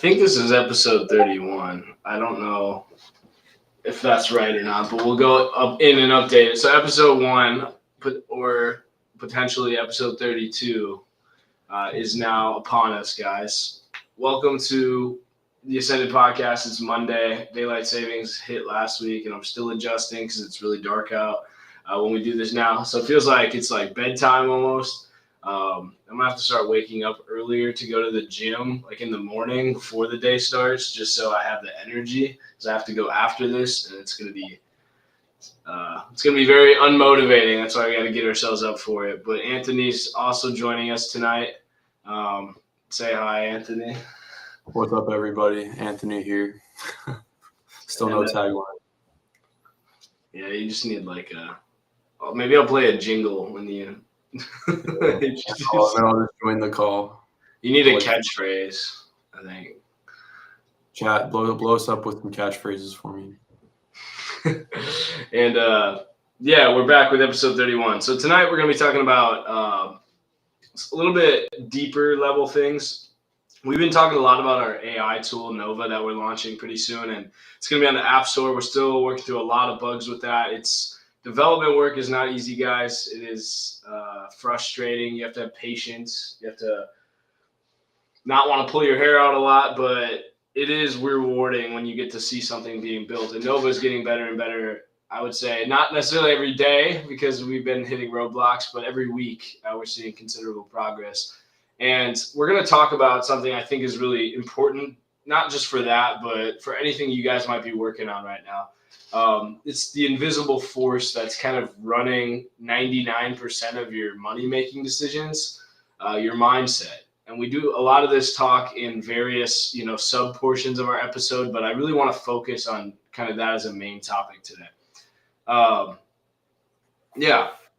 think this is episode 31. I don't know if that's right or not, but we'll go up in and update it. So episode 1, or potentially episode 32, is now upon us, guys. Welcome to the Ascended Podcast. It's Monday. Daylight savings hit last week, and I'm still adjusting because it's really dark out when we do this now. So it feels like it's like bedtime almost. I'm gonna have to start waking up earlier to go to the gym, like in the morning before the day starts, just so I have the energy. Because I have to go after this, and it's gonna be very unmotivating. That's why we got to get ourselves up for it. But Anthony's also joining us tonight. Say hi, Anthony. What's up, everybody? Anthony here. Still no tagline. Yeah, you just need like maybe I'll play a jingle when you. I'll just join the call. You need a catchphrase, I think. Chat, blow us up with some catchphrases for me. And yeah, we're back with episode 31. So tonight we're going to be talking about a little bit deeper level things. We've been talking a lot about our AI tool, Nova, that we're launching pretty soon, and it's going to be on the App Store. We're still working through a lot of bugs with that. Development work is not easy, guys. It is frustrating. You have to have patience. You have to not want to pull your hair out a lot, but it is rewarding when you get to see something being built. And Nova is getting better and better, I would say. Not necessarily every day because we've been hitting roadblocks, but every week we're seeing considerable progress. And we're going to talk about something I think is really important, not just for that, but for anything you guys might be working on right now. It's the invisible force that's kind of running 99% of your money-making decisions, your mindset. And we do a lot of this talk in various, sub portions of our episode, but I really want to focus on kind of that as a main topic today.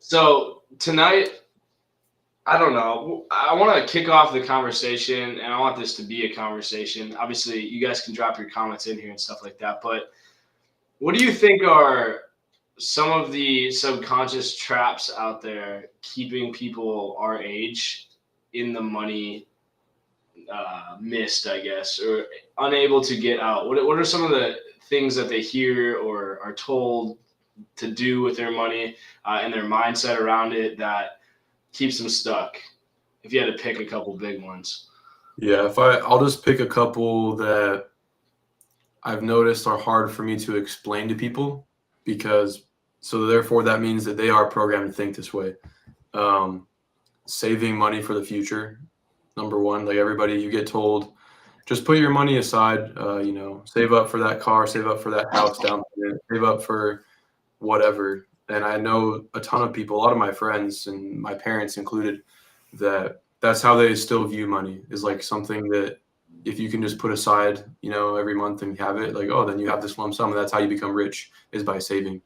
So tonight, I don't know. I want to kick off the conversation, and I want this to be a conversation. Obviously, you guys can drop your comments in here and stuff like that, but what do you think are some of the subconscious traps out there keeping people our age in the money mist, I guess, or unable to get out? What are some of the things that they hear or are told to do with their money and their mindset around it that keeps them stuck? If you had to pick a couple big ones. Yeah, I'll just pick a couple that I've noticed are hard for me to explain to people therefore that means that they are programmed to think this way. Saving money for the future, number one. Like everybody, you get told, just put your money aside, save up for that car, save up for that house down payment, save up for whatever. And I know a ton of people, a lot of my friends and my parents included, that's how they still view money, is like something that if you can just put aside, every month and have it, like, oh, then you have this lump sum, and that's how you become rich, is by saving.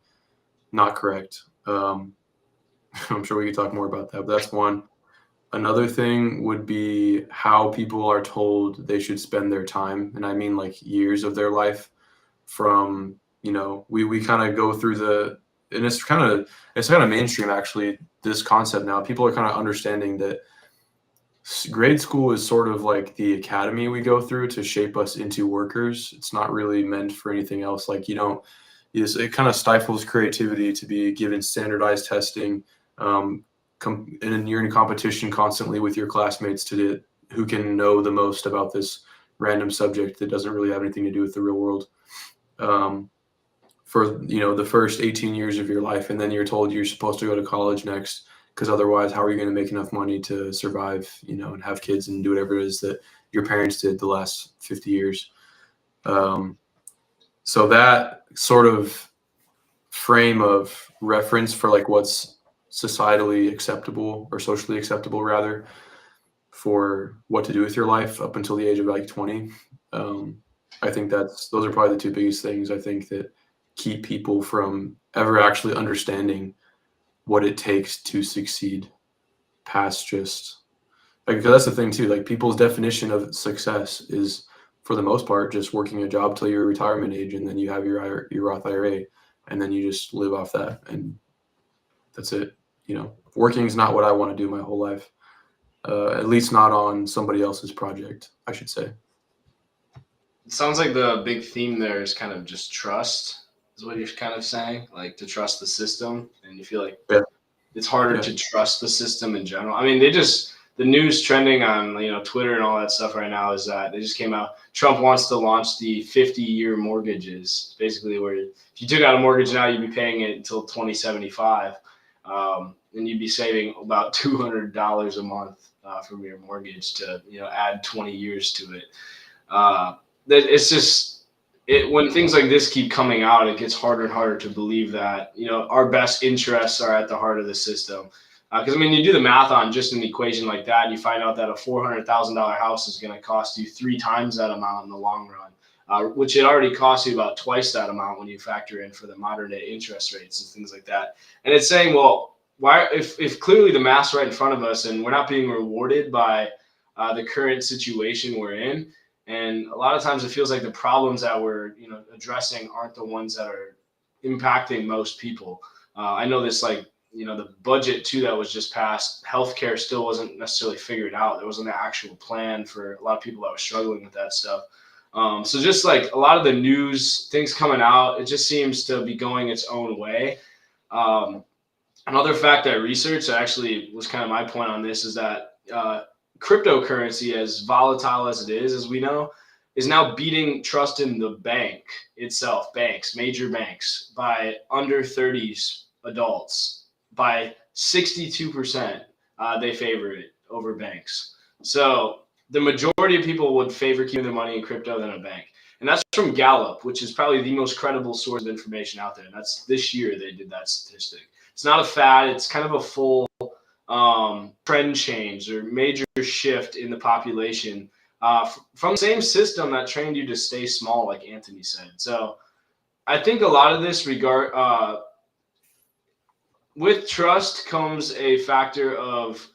Not correct. I'm sure we could talk more about that, but that's one. Another thing would be how people are told they should spend their time. And I mean like years of their life from, we kind of go through and it's kind of mainstream, actually, this concept now. People are kind of understanding that grade school is sort of like the academy we go through to shape us into workers. It's not really meant for anything else. Like it kind of stifles creativity to be given standardized testing. And you're in competition constantly with your classmates who can know the most about this random subject that doesn't really have anything to do with the real world. For the first 18 years of your life, and then you're told you're supposed to go to college next, because otherwise how are you going to make enough money to survive, and have kids and do whatever it is that your parents did the last 50 years. So that sort of frame of reference for like what's societally acceptable, or socially acceptable rather, for what to do with your life up until the age of like 20. I think those are probably the two biggest things I think that keep people from ever actually understanding what it takes to succeed past just like, because that's the thing too, like people's definition of success is for the most part just working a job till your retirement age, and then you have your Roth IRA, and then you just live off that, and that's it. Working is not what I want to do my whole life, at least not on somebody else's project, I should say. It sounds like the big theme there is kind of just trust, is what you're kind of saying, like to trust the system, and you feel like Yeah. it's harder Yeah. to trust the system in general. I mean, the news trending on Twitter and all that stuff right now is that they just came out. Trump wants to launch the 50-year mortgages, basically where if you took out a mortgage now, you'd be paying it until 2075, and you'd be saving about $200 a month from your mortgage to add 20 years to it. It's just when things like this keep coming out, it gets harder and harder to believe that our best interests are at the heart of the system. Because I mean, you do the math on just an equation like that, and you find out that a $400,000 house is going to cost you 3 times that amount in the long run, which it already costs you about twice that amount when you factor in for the modern day interest rates and things like that. And it's saying, well, why if clearly the math's right in front of us and we're not being rewarded by the current situation we're in. And a lot of times it feels like the problems that we're addressing aren't the ones that are impacting most people. I know this, like, the budget too that was just passed, healthcare still wasn't necessarily figured out. There wasn't an actual plan for a lot of people that were struggling with that stuff. So just like a lot of the news things coming out, it just seems to be going its own way. Another fact I researched, actually was kind of my point on this, is that cryptocurrency, as volatile as it is, as we know, is now beating trust in the bank itself, major banks, by under 30s adults by 62%. They favor it over banks. So the majority of people would favor keeping their money in crypto than a bank. And that's from Gallup, which is probably the most credible source of information out there. And that's this year they did that statistic. It's not a fad. It's kind of a full trend change or major shift in the population from the same system that trained you to stay small, like Anthony said. So I think a lot of this with trust comes a factor of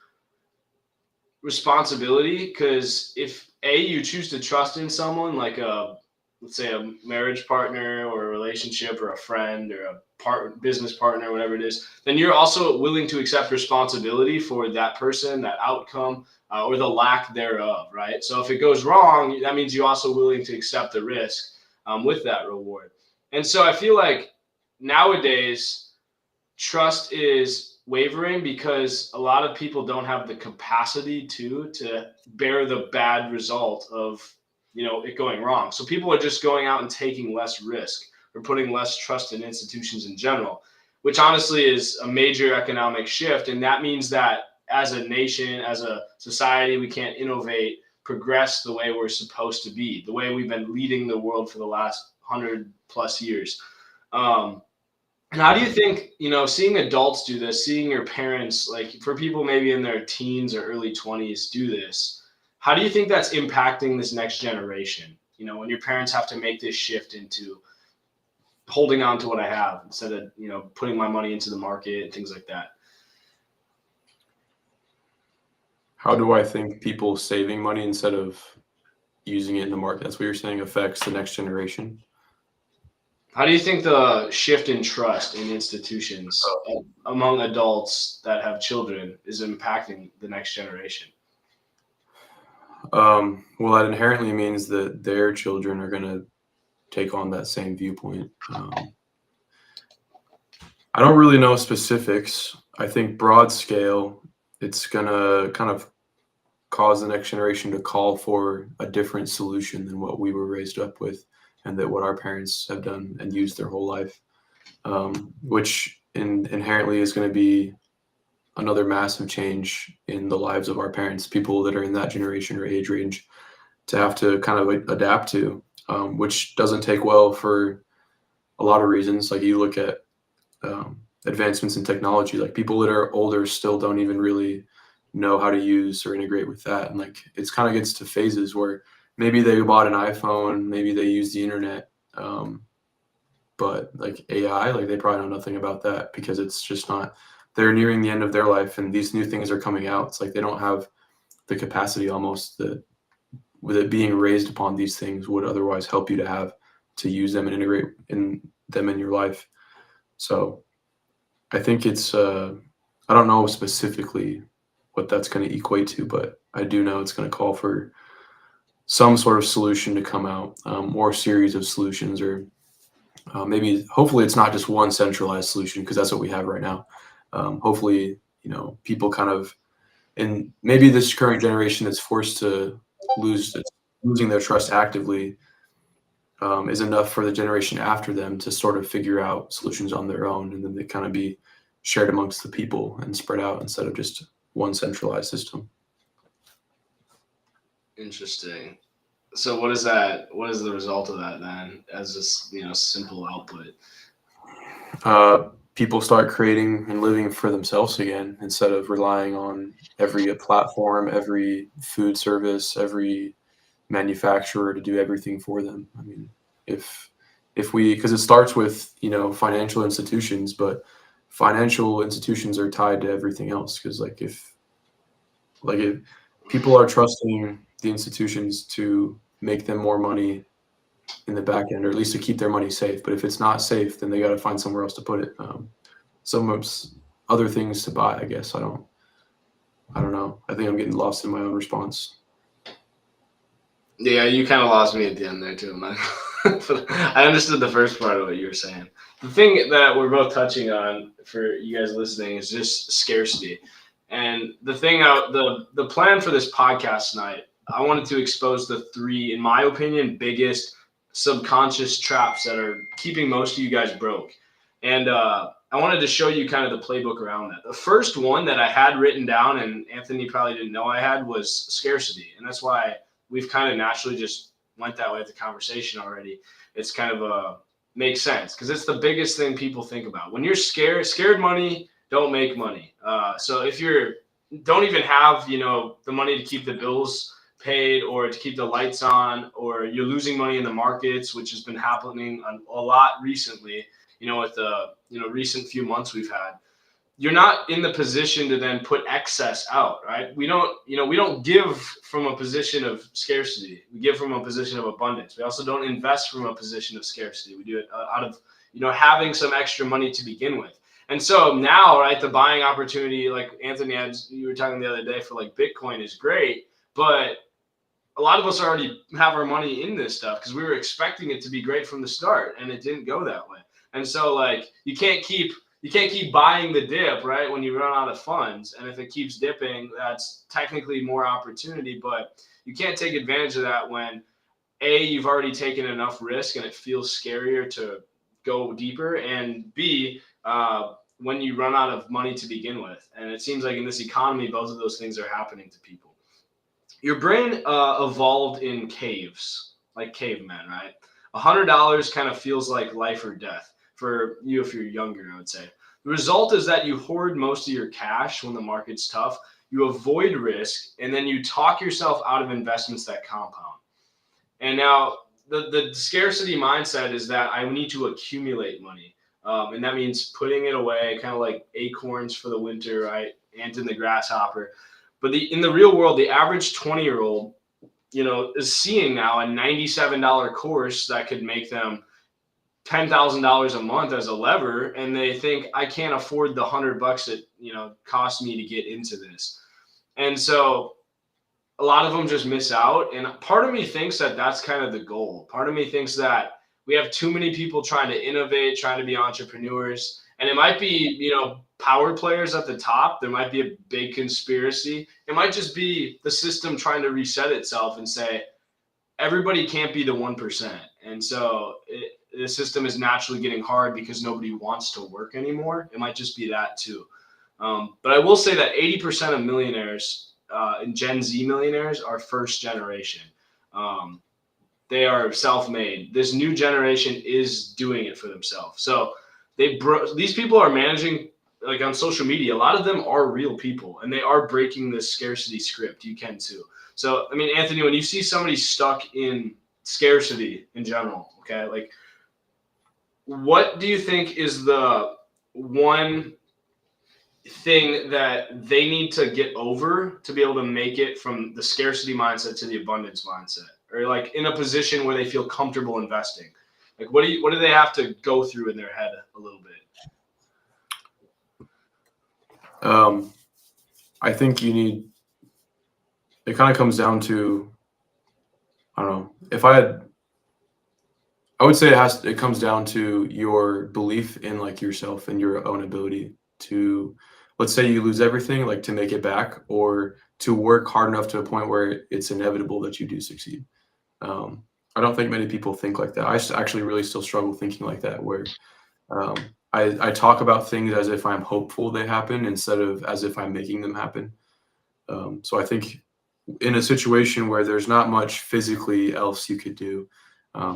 responsibility, because if you choose to trust in someone, like let's say a marriage partner or a relationship or a friend or a business partner, whatever it is, then you're also willing to accept responsibility for that person, that outcome, or the lack thereof, right? So if it goes wrong, that means you're also willing to accept the risk with that reward. And so I feel like nowadays trust is wavering because a lot of people don't have the capacity to bear the bad result of it going wrong. So people are just going out and taking less risk or putting less trust in institutions in general, which honestly is a major economic shift. And that means that as a nation, as a society, we can't innovate, progress the way we're supposed to be, the way we've been leading the world for the last 100+ years. And how do you think, seeing adults do this, seeing your parents, like for people maybe in their teens or early 20s do this, how do you think that's impacting this next generation? When your parents have to make this shift into holding on to what I have instead of, putting my money into the market and things like that. How do I think people saving money instead of using it in the market, that's what you're saying, affects the next generation? How do you think the shift in trust in institutions among adults that have children is impacting the next generation? Well, that inherently means that their children are going to take on that same viewpoint. I don't really know specifics. I think broad scale, it's going to kind of cause the next generation to call for a different solution than what we were raised up with and that what our parents have done and used their whole life, which inherently is going to be another massive change in the lives of our parents, people that are in that generation or age range, to have to kind of adapt to, which doesn't take well for a lot of reasons. Like you look at advancements in technology, like people that are older still don't even really know how to use or integrate with that. And like it's kind of gets to phases where maybe they bought an iPhone, maybe they use the internet, but like AI, like they probably know nothing about that because it's just not, they're nearing the end of their life and these new things are coming out. It's like they don't have the capacity almost that with it being raised upon these things would otherwise help you to have to use them and integrate in them in your life. So I think it's, I don't know specifically what that's going to equate to, but I do know it's going to call for some sort of solution to come out, or series of solutions, or maybe hopefully it's not just one centralized solution, because that's what we have right now. Hopefully, people kind of, and maybe this current generation that's forced to losing their trust actively, is enough for the generation after them to sort of figure out solutions on their own, and then they kind of be shared amongst the people and spread out instead of just one centralized system. Interesting. So what is that? What is the result of that then, as this simple output? People start creating and living for themselves again, instead of relying on every platform, every food service, every manufacturer to do everything for them. I mean, if we, because it starts with financial institutions, but financial institutions are tied to everything else. Because if people are trusting the institutions to make them more money in the back end, or at least to keep their money safe. But if it's not safe, then they got to find somewhere else to put it. Some other things to buy, I guess. I don't know. I think I'm getting lost in my own response. Yeah, you kind of lost me at the end there too, man. I understood the first part of what you were saying. The thing that we're both touching on for you guys listening is just scarcity. And the thing the plan for this podcast tonight, I wanted to expose the three, in my opinion, biggest subconscious traps that are keeping most of you guys broke. And I wanted to show you kind of the playbook around that. The first one that I had written down, and Anthony probably didn't know I had, was scarcity. And that's why we've kind of naturally just went that way with the conversation already. It's kind of makes sense, because it's the biggest thing people think about. When you're scared money don't make money. So if you don't even have the money to keep the bills paid or to keep the lights on, or you're losing money in the markets, which has been happening a lot recently, with the recent few months we've had, you're not in the position to then put excess out, right? We don't give from a position of scarcity. We give from a position of abundance. We also don't invest from a position of scarcity. We do it out of having some extra money to begin with. And so now, right, the buying opportunity, like Anthony you were talking the other day, for like Bitcoin is great, but a lot of us already have our money in this stuff because we were expecting it to be great from the start, and it didn't go that way. And so you can't keep buying the dip, right, when you run out of funds. And if it keeps dipping, that's technically more opportunity, but you can't take advantage of that when you've already taken enough risk and it feels scarier to go deeper, and B, when you run out of money to begin with. And it seems like in this economy, both of those things are happening to people. Your brain evolved in caves, like cavemen, right? $100 kind of feels like life or death for you if you're younger, I would say. The result is that you hoard most of your cash when the market's tough, you avoid risk, and then you talk yourself out of investments that compound. And now the scarcity mindset is that I need to accumulate money. And that means putting it away, kind of like acorns for the winter, right? Ant in the grasshopper. But in the real world, the average 20-year-old, is seeing now a $97 course that could make them $10,000 a month as a lever, and they think, I can't afford the $100 it cost me to get into this. And so a lot of them just miss out. And part of me thinks that that's kind of the goal. Part of me thinks that we have too many people trying to innovate, trying to be entrepreneurs. And it might be, power players at the top. There might be a big conspiracy. It might just be the system trying to reset itself and say, everybody can't be the 1%. And so the system is naturally getting hard because nobody wants to work anymore. It might just be that too. But I will say that 80% of millionaires and Gen Z millionaires are first generation. They are self-made. This new generation is doing it for themselves. So these people are managing, like on social media, a lot of them are real people, and they are breaking this scarcity script. You can too. So, I mean, Anthony, when you see somebody stuck in scarcity in general, okay, like, what do you think is the one thing that they need to get over to be able to make it from the scarcity mindset to the abundance mindset, or like in a position where they feel comfortable investing? Like, what do they have to go through in their head a little bit? I think it kind of comes down to I would say it comes down to your belief in like yourself and your own ability to, let's say you lose everything, like to make it back, or to work hard enough to a point where it's inevitable that you do succeed. I don't think many people think like that. Actually really still struggle thinking like that, where I talk about things as if I'm hopeful they happen instead of as if I'm making them happen. So I think in a situation where there's not much physically else you could do,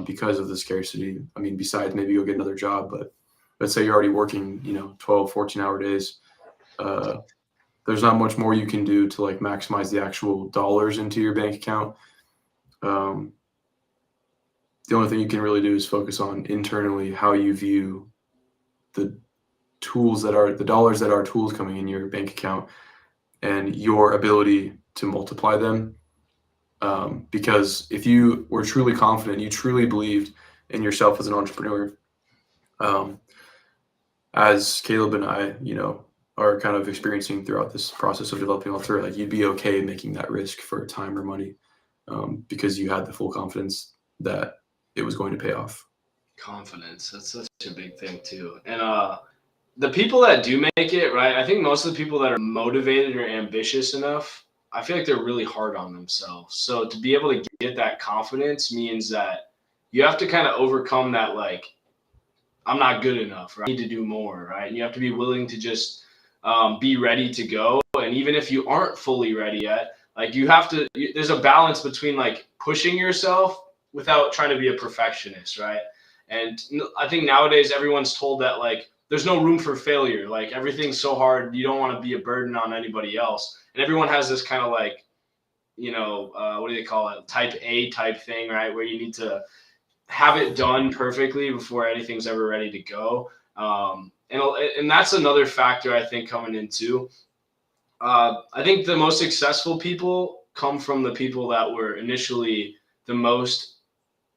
because of the scarcity. I mean, besides maybe you'll get another job, but let's say you're already working, 12, 14-hour days. There's not much more you can do to like maximize the actual dollars into your bank account. The only thing you can really do is focus on internally how you view the dollars that are tools coming in your bank account and your ability to multiply them. Because if you were truly confident, you truly believed in yourself as an entrepreneur, as Caleb and I, are kind of experiencing throughout this process of developing Altura, like you'd be okay making that risk for time or money, because you had the full confidence that it was going to pay off. Confidence, that's such a big thing too. And the people that do make it, right, I think most of the people that are motivated or ambitious enough, I feel like they're really hard on themselves. So to be able to get that confidence means that you have to kind of overcome that, like, I'm not good enough, right? I need to do more, right? And you have to be willing to just be ready to go. And even if you aren't fully ready yet, like there's a balance between like pushing yourself without trying to be a perfectionist, right? And I think nowadays everyone's told that like there's no room for failure. Like everything's so hard, you don't want to be a burden on anybody else. And everyone has this kind of like, what do they call it? Type A type thing, right? Where you need to have it done perfectly before anything's ever ready to go. And that's another factor I think coming into. I think the most successful people come from the people that were initially the most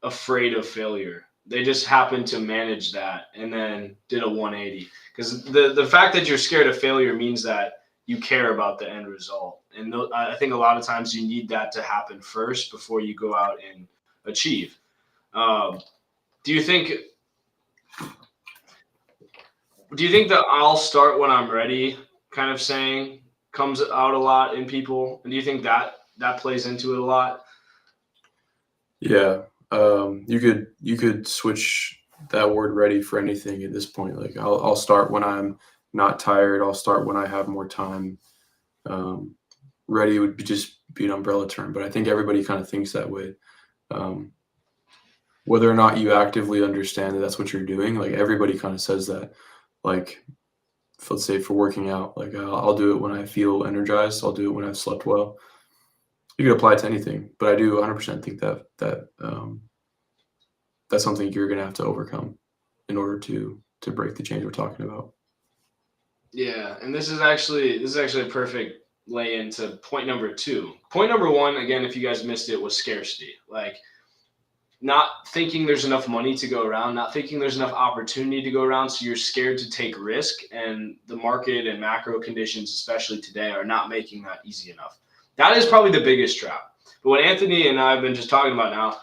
afraid of failure. They just happened to manage that and then did a 180. Because the fact that you're scared of failure means that you care about the end result. And I think a lot of times you need that to happen first before you go out and achieve. Do you think that I'll start when I'm ready kind of saying comes out a lot in people? And do you think that plays into it a lot? Yeah. You could switch that word ready for anything at this point. Like I'll start when I'm not tired. I'll start when I have more time. Ready would just be an umbrella term, but I think everybody kind of thinks that way. Whether or not you actively understand that that's what you're doing, like everybody kind of says that. Like, let's say for working out, like I'll do it when I feel energized. I'll do it when I've slept well. You could apply it to anything, but I do 100% think that that's something you're going to have to overcome in order to break the change we're talking about. Yeah, and this is actually a perfect lay into point number 2. Point number 1, again, if you guys missed it, was scarcity. Like not thinking there's enough money to go around, not thinking there's enough opportunity to go around, so you're scared to take risk, and the market and macro conditions, especially today, are not making that easy enough. That is probably the biggest trap. But what Anthony and I have been just talking about now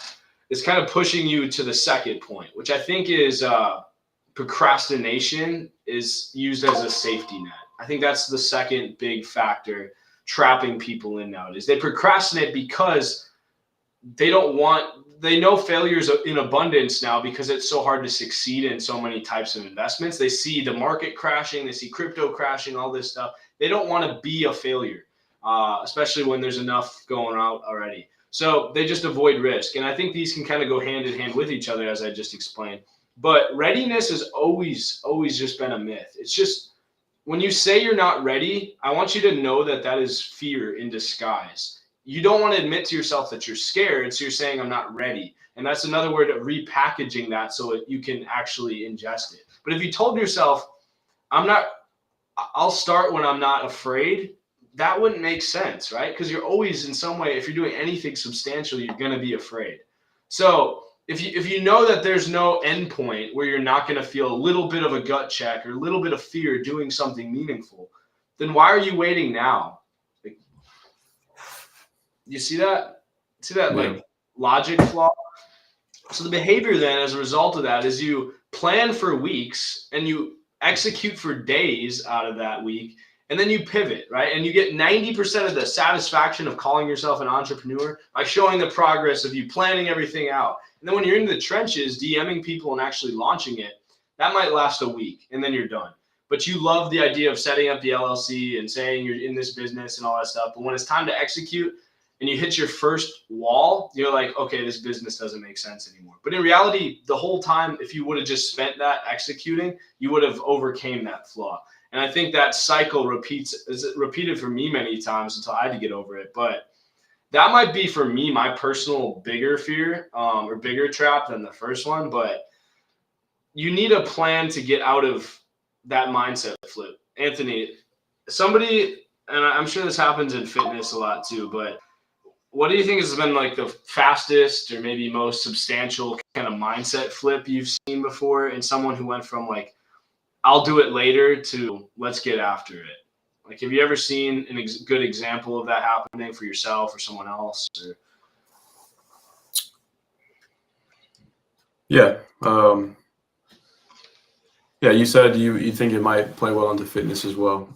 is kind of pushing you to the second point, which I think is procrastination is used as a safety net. I think that's the second big factor trapping people in nowadays. They procrastinate because they know failures in abundance now because it's so hard to succeed in so many types of investments. They see the market crashing, they see crypto crashing, all this stuff. They don't want to be a failure, especially when there's enough going out already. So they just avoid risk. And I think these can kind of go hand in hand with each other, as I just explained. But readiness has always just been a myth. It's just when you say you're not ready, I want you to know that is fear in disguise. You don't want to admit to yourself that you're scared, so you're saying I'm not ready. And that's another word of repackaging that so you can actually ingest it. But if you told yourself, I'll start when I'm not afraid, that wouldn't make sense, right? Because you're always in some way, if you're doing anything substantial, you're going to be afraid. So if you know that there's no end point where you're not going to feel a little bit of a gut check or a little bit of fear doing something meaningful, then why are you waiting now? You see that? Yeah. Like logic flaw? So the behavior then, as a result of that, is you plan for weeks and you execute for days out of that week, and then you pivot, right? And you get 90% of the satisfaction of calling yourself an entrepreneur by showing the progress of you planning everything out. And then when you're in the trenches, DMing people and actually launching it, that might last a week and then you're done. But you love the idea of setting up the LLC and saying you're in this business and all that stuff. But when it's time to execute, and you hit your first wall, you're like, okay, this business doesn't make sense anymore. But in reality, the whole time, if you would have just spent that executing, you would have overcame that flaw. And I think that cycle is repeated for me many times until I had to get over it. But that might be for me my personal bigger fear or bigger trap than the first one. But you need a plan to get out of that mindset flip. Anthony, somebody, and I'm sure this happens in fitness a lot too, but what do you think has been like the fastest or maybe most substantial kind of mindset flip you've seen before in someone who went from like, I'll do it later to let's get after it? Like, have you ever seen a good example of that happening for yourself or someone else? Or... Yeah. Yeah, you said you think it might play well into fitness as well.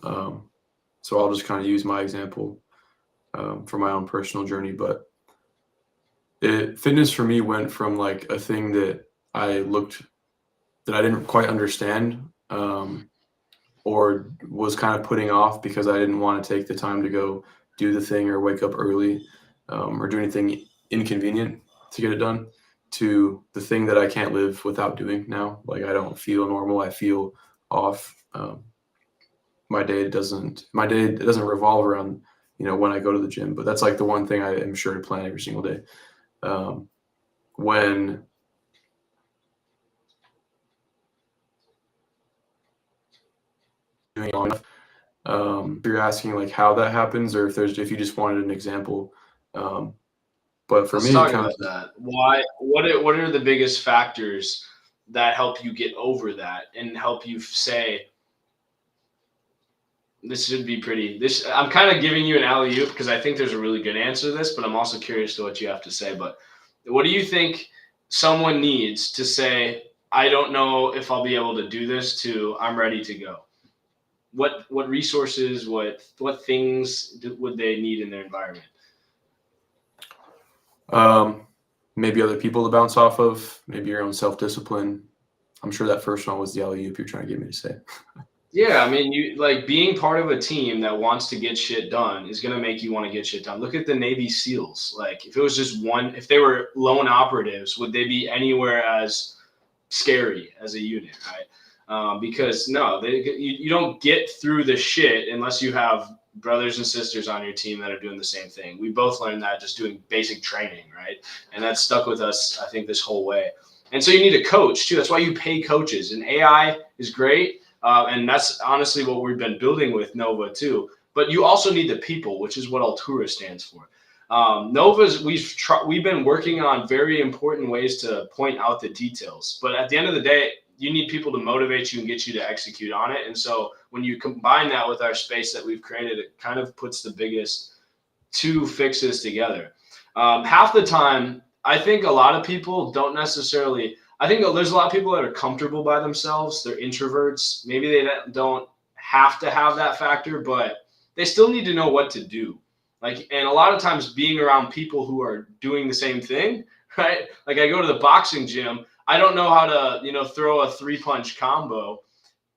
So I'll just kind of use my example for my own personal journey. But fitness for me went from like a thing that I didn't quite understand or was kind of putting off because I didn't want to take the time to go do the thing or wake up early or do anything inconvenient to get it done, to the thing that I can't live without doing now. Like, I don't feel normal. I feel off. My day doesn't revolve around, when I go to the gym, but that's like the one thing I am sure to plan every single day. When doing enough, you're asking like how that happens, or if you just wanted an example. But for me, talk about that. Why? What are the biggest factors that help you get over that and help you say, this should be pretty? I'm kind of giving you an alley-oop because I think there's a really good answer to this, but I'm also curious to what you have to say. But what do you think someone needs to say, I don't know if I'll be able to do this, to I'm ready to go? What resources, what things would they need in their environment? Maybe other people to bounce off of, maybe your own self-discipline. I'm sure that first one was the alley-oop you're trying to get me to say. Yeah, I mean, you like being part of a team that wants to get shit done is going to make you want to get shit done. Look at the Navy SEALs. Like, if it was just one, if they were lone operatives, would they be anywhere as scary as a unit, right? Because no, you don't get through the shit unless you have brothers and sisters on your team that are doing the same thing. We both learned that just doing basic training, right? And that's stuck with us, I think, this whole way. And so you need a coach too. That's why you pay coaches. And AI is great. And that's honestly what we've been building with Nova too. But you also need the people, which is what Altura stands for. Nova's, we've been working on very important ways to point out the details. But at the end of the day, you need people to motivate you and get you to execute on it. And so when you combine that with our space that we've created, it kind of puts the biggest two fixes together. Half the time, I think a lot of people don't necessarily, I think there's a lot of people that are comfortable by themselves. They're introverts. Maybe they don't have to have that factor, but they still need to know what to do. Like, and a lot of times being around people who are doing the same thing, right? Like, I go to the boxing gym. I don't know how to, throw a 3-punch combo,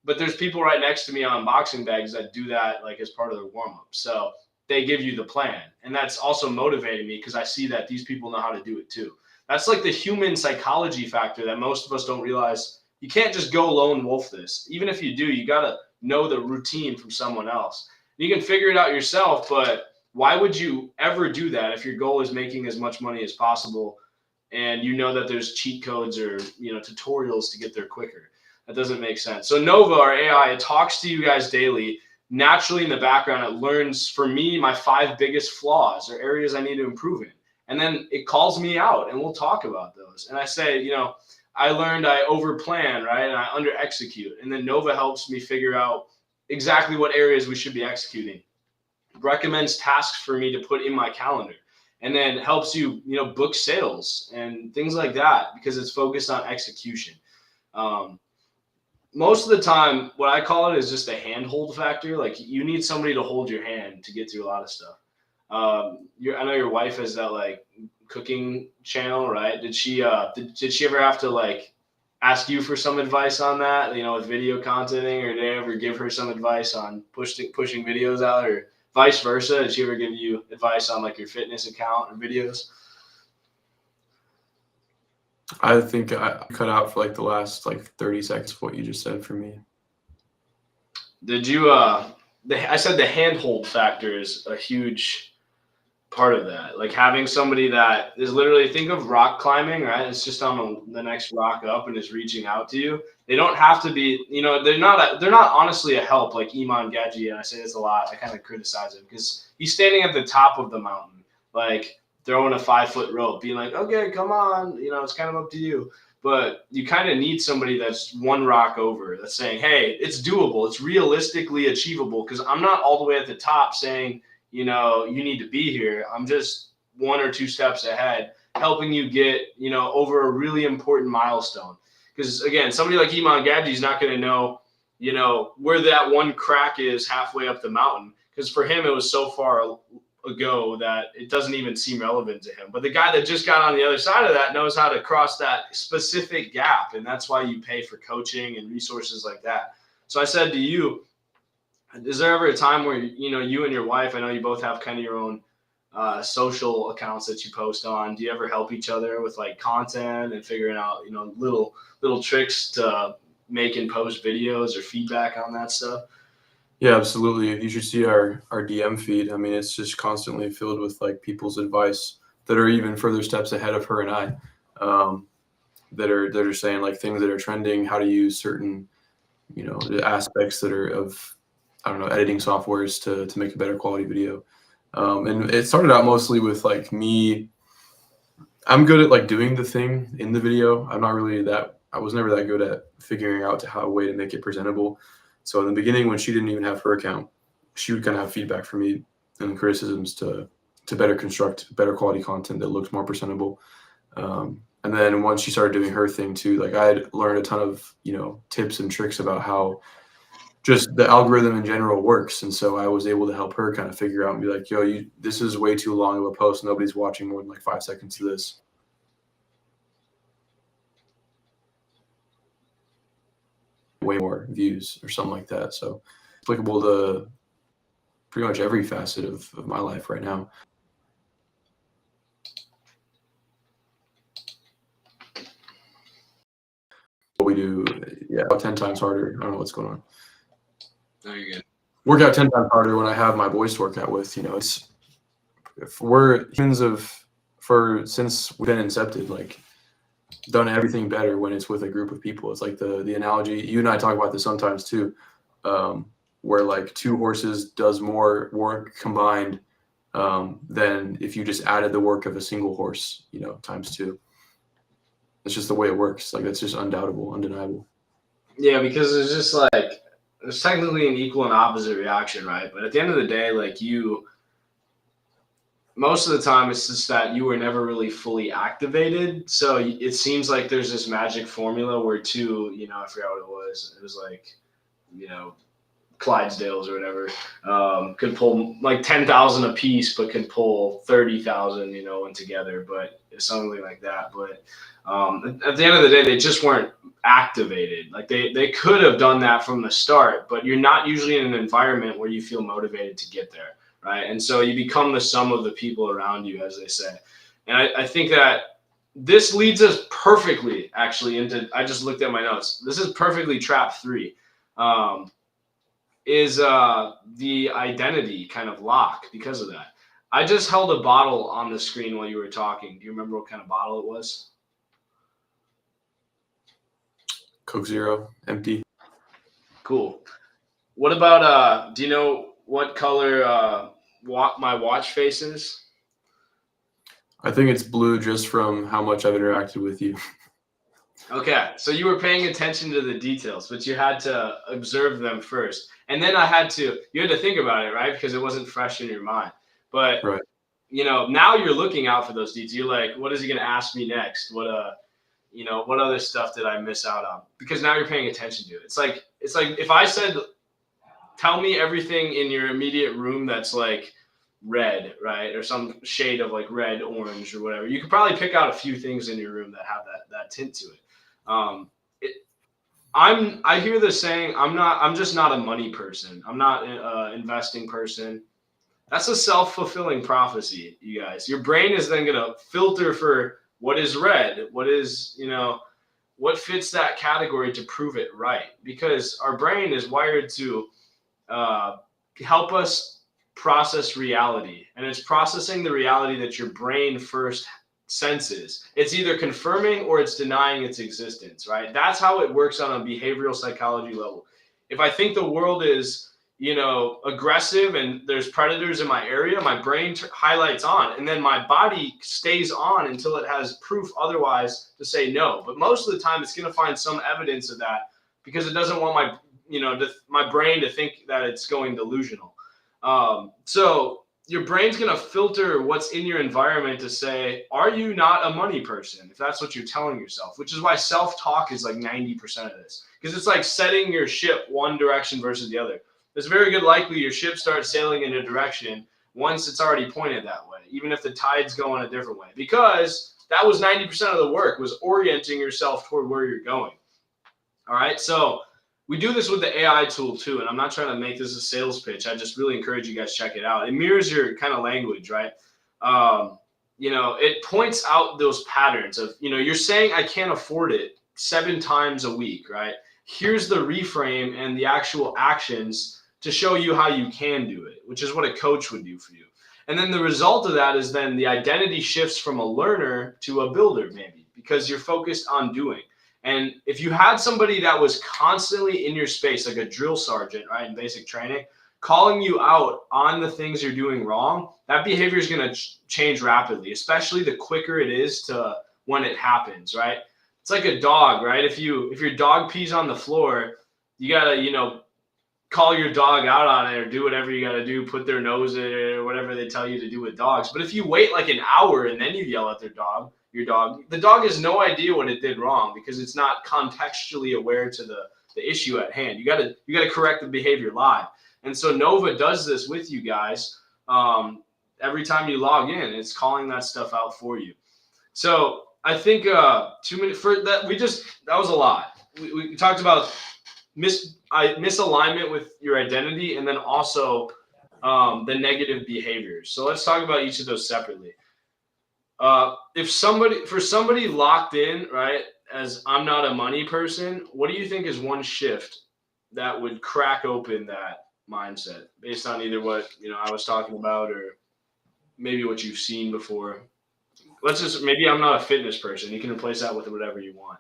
but there's people right next to me on boxing bags that do that like as part of their warm up. So they give you the plan. And that's also motivating me because I see that these people know how to do it too. That's like the human psychology factor that most of us don't realize. You can't just go lone wolf this. Even if you do, you got to know the routine from someone else. You can figure it out yourself, but why would you ever do that if your goal is making as much money as possible and you know that there's cheat codes or tutorials to get there quicker? That doesn't make sense. So Nova, our AI, it talks to you guys daily. Naturally in the background, it learns for me my 5 biggest flaws or areas I need to improve in. And then it calls me out and we'll talk about those. And I say, I learned I overplan, right? And I under execute. And then Nova helps me figure out exactly what areas we should be executing. Recommends tasks for me to put in my calendar. and then helps you, book sales and things like that because it's focused on execution. Most of the time, what I call it is just a handhold factor. Like you need somebody to hold your hand to get through a lot of stuff. I know your wife has that like cooking channel, right? Did she ever have to like ask you for some advice on that, with video contenting, or did they ever give her some advice on pushing videos out, or vice versa? Did she ever give you advice on like your fitness account or videos? I think I cut out for like the last like 30 seconds of what you just said for me. Did you? I said the handhold factor is a huge part of that. Like having somebody that is literally, think of rock climbing, right? It's just on the next rock up and is reaching out to you. They don't have to be, they're not honestly a help like Iman Gadji. And I say this a lot. I kind of criticize him because he's standing at the top of the mountain, like throwing a 5-foot rope, being like, okay, come on. It's kind of up to you. But you kind of need somebody that's one rock over, that's saying, hey, it's doable. It's realistically achievable, because I'm not all the way at the top saying, you need to be here. I'm just 1 or 2 steps ahead, helping you get, over a really important milestone. Because again, somebody like Iman Gadji is not going to know, where that one crack is halfway up the mountain. Because for him, it was so far ago that it doesn't even seem relevant to him. But the guy that just got on the other side of that knows how to cross that specific gap. And that's why you pay for coaching and resources like that. So I said to you, is there ever a time where, you and your wife, I know you both have kind of your own social accounts that you post on. Do you ever help each other with like content and figuring out, little tricks to make and post videos or feedback on that stuff? Yeah, absolutely. You should see our DM feed. I mean, it's just constantly filled with like people's advice that are even further steps ahead of her and I, that are saying like things that are trending, how to use certain, aspects that are of, I don't know, editing softwares to make a better quality video. And it started out mostly with like me. I'm good at like doing the thing in the video. I was never that good at figuring out a way to make it presentable. So in the beginning, when she didn't even have her account, she would kind of have feedback for me and criticisms to better construct better quality content that looked more presentable. And then once she started doing her thing too, like I had learned a ton of, tips and tricks about how just the algorithm in general works. And so I was able to help her kind of figure out and be like, yo, this is way too long of a post. Nobody's watching more than like 5 seconds of this. Way more views or something like that. So applicable to pretty much every facet of my life right now. What we do, about 10 times harder. I don't know what's going on. No, you're good. Work out 10 times harder when I have my boys to work out with. It's we're humans since we've been incepted, like done everything better when it's with a group of people. It's like the analogy, you and I talk about this sometimes too, where like 2 horses does more work combined than if you just added the work of a single horse, times 2. It's just the way it works. Like that's just undoubtable, undeniable. Yeah, because it's just like there's technically an equal and opposite reaction, right? But at the end of the day, like most of the time it's just that you were never really fully activated. So it seems like there's this magic formula where 2, I forgot what it was. It was like, Clydesdales or whatever, could pull like 10,000 a piece, but could pull 30,000, when together, but it's something like that. But at the end of the day, they just weren't activated. Like they could have done that from the start, but you're not usually in an environment where you feel motivated to get there, right? And so you become the sum of the people around you, as they say. And I think that this leads us perfectly, actually, into, I just looked at my notes. This is perfectly trap 3. Is the identity kind of lock because of that. I just held a bottle on the screen while you were talking. Do you remember what kind of bottle it was? Coke Zero, empty. Cool. What about, do you know what color my watch face is? I think it's blue just from how much I've interacted with you. Okay, so you were paying attention to the details, but you had to observe them first. And then you had to think about it, right? Because it wasn't fresh in your mind. But right. now you're looking out for those deeds. You're like, what is he going to ask me next? What other stuff did I miss out on? Because now you're paying attention to it. It's like if I said, tell me everything in your immediate room that's like red, right? Or some shade of like red, orange, or whatever. You could probably pick out a few things in your room that have that tint to it. I hear this saying, I'm just not a money person. I'm not an investing person. That's a self-fulfilling prophecy, you guys. Your brain is then going to filter for what is red, what fits that category to prove it right. Because our brain is wired to help us process reality. And it's processing the reality that your brain first senses. It's either confirming or it's denying its existence, right? That's how it works on a behavioral psychology level. If I think the world is aggressive and there's predators in my area, my brain highlights on, and then my body stays on until it has proof otherwise to say no. But most of the time it's going to find some evidence of that because it doesn't want my brain to think that it's going delusional. So your brain's going to filter what's in your environment to say, are you not a money person? If that's what you're telling yourself, which is why self-talk is like 90% of this, because it's like setting your ship one direction versus the other. It's very good likely your ship starts sailing in a direction once it's already pointed that way, even if the tide's going a different way, because that was 90% of the work, was orienting yourself toward where you're going. All right. So we do this with the AI tool too. And I'm not trying to make this a sales pitch. I just really encourage you guys check it out. It mirrors your kind of language, right? It points out those patterns of, you're saying I can't afford it 7 times a week, right? Here's the reframe and the actual actions to show you how you can do it, which is what a coach would do for you. And then the result of that is then the identity shifts from a learner to a builder, maybe, because you're focused on doing. And if you had somebody that was constantly in your space, like a drill sergeant, right, in basic training, calling you out on the things you're doing wrong, that behavior is going to change rapidly, especially the quicker it is to when it happens, right? It's like a dog, right? If your dog pees on the floor, you got to, call your dog out on it or do whatever you got to do, put their nose in it or whatever they tell you to do with dogs. But if you wait like an hour and then you yell at your dog, the dog has no idea what it did wrong because it's not contextually aware to the issue at hand. You got to correct the behavior live. And so Nova does this with you guys. Every time you log in, it's calling that stuff out for you. So I think 2 minutes for that. That was a lot. We talked about misalignment with your identity, and then also the negative behaviors. So let's talk about each of those separately. For somebody locked in, right, as I'm not a money person, what do you think is one shift that would crack open that mindset based on either what I was talking about or maybe what you've seen before? Maybe I'm not a fitness person. You can replace that with whatever you want.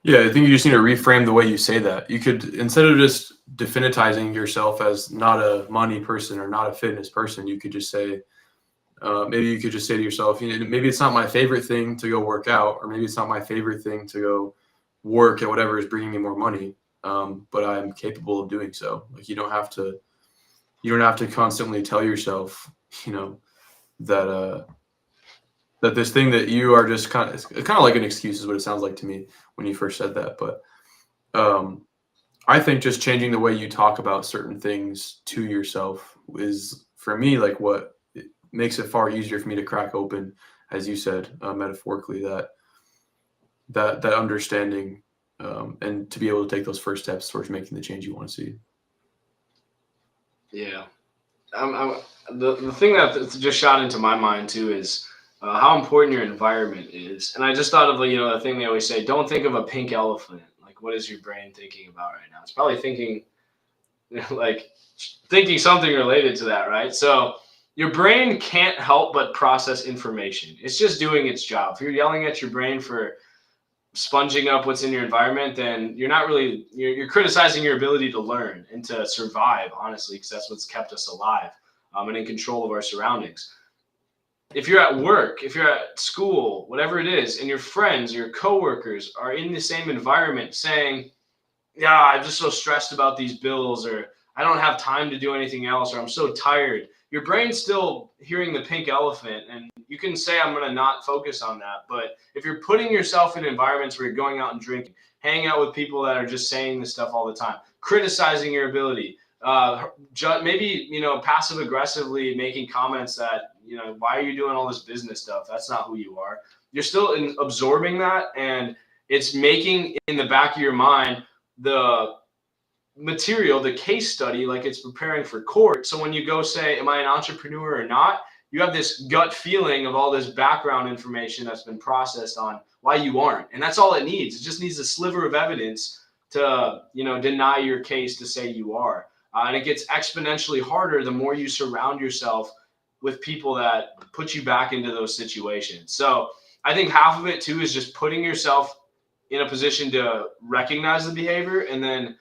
Yeah, I think you just need to reframe the way you say that. You could, instead of just definitizing yourself as not a money person or not a fitness person, you could just say, maybe you could just say to yourself, maybe it's not my favorite thing to go work out, or maybe it's not my favorite thing to go work at whatever is bringing me more money, but I'm capable of doing so. Like you don't have to constantly tell yourself, that this thing that you are just it's kind of like an excuse is what it sounds like to me when you first said that. But I think just changing the way you talk about certain things to yourself is, for me, like what it makes it far easier for me to crack open, as you said, metaphorically, that understanding and to be able to take those first steps towards making the change you want to see. Yeah. The thing that just shot into my mind too is how important your environment is. And I just thought of, the thing they always say, don't think of a pink elephant. Like, what is your brain thinking about right now? It's probably thinking something related to that, right? So your brain can't help but process information. It's just doing its job. If you're yelling at your brain for sponging up what's in your environment, then you're criticizing your ability to learn and to survive, honestly, because that's what's kept us alive and in control of our surroundings. If you're at work, if you're at school, whatever it is, and your friends, your coworkers are in the same environment saying, yeah, I'm just so stressed about these bills, or I don't have time to do anything else, or I'm so tired, your brain's still hearing the pink elephant, and you can say, I'm going to not focus on that. But if you're putting yourself in environments where you're going out and drinking, hanging out with people that are just saying this stuff all the time, criticizing your ability, maybe, passive aggressively making comments that, why are you doing all this business stuff? That's not who you are. You're still absorbing that, and it's making in the back of your mind the material, the case study, like it's preparing for court. So when you go say, am I an entrepreneur or not? You have this gut feeling of all this background information that's been processed on why you aren't. And that's all it needs. It just needs a sliver of evidence to, deny your case to say you are. And it gets exponentially harder the more you surround yourself with people that put you back into those situations. So I think half of it too is just putting yourself in a position to recognize the behavior and then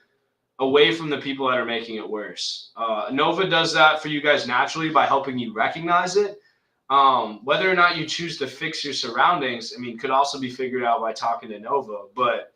away from the people that are making it worse. Nova does that for you guys naturally by helping you recognize it. Whether or not you choose to fix your surroundings, could also be figured out by talking to Nova, but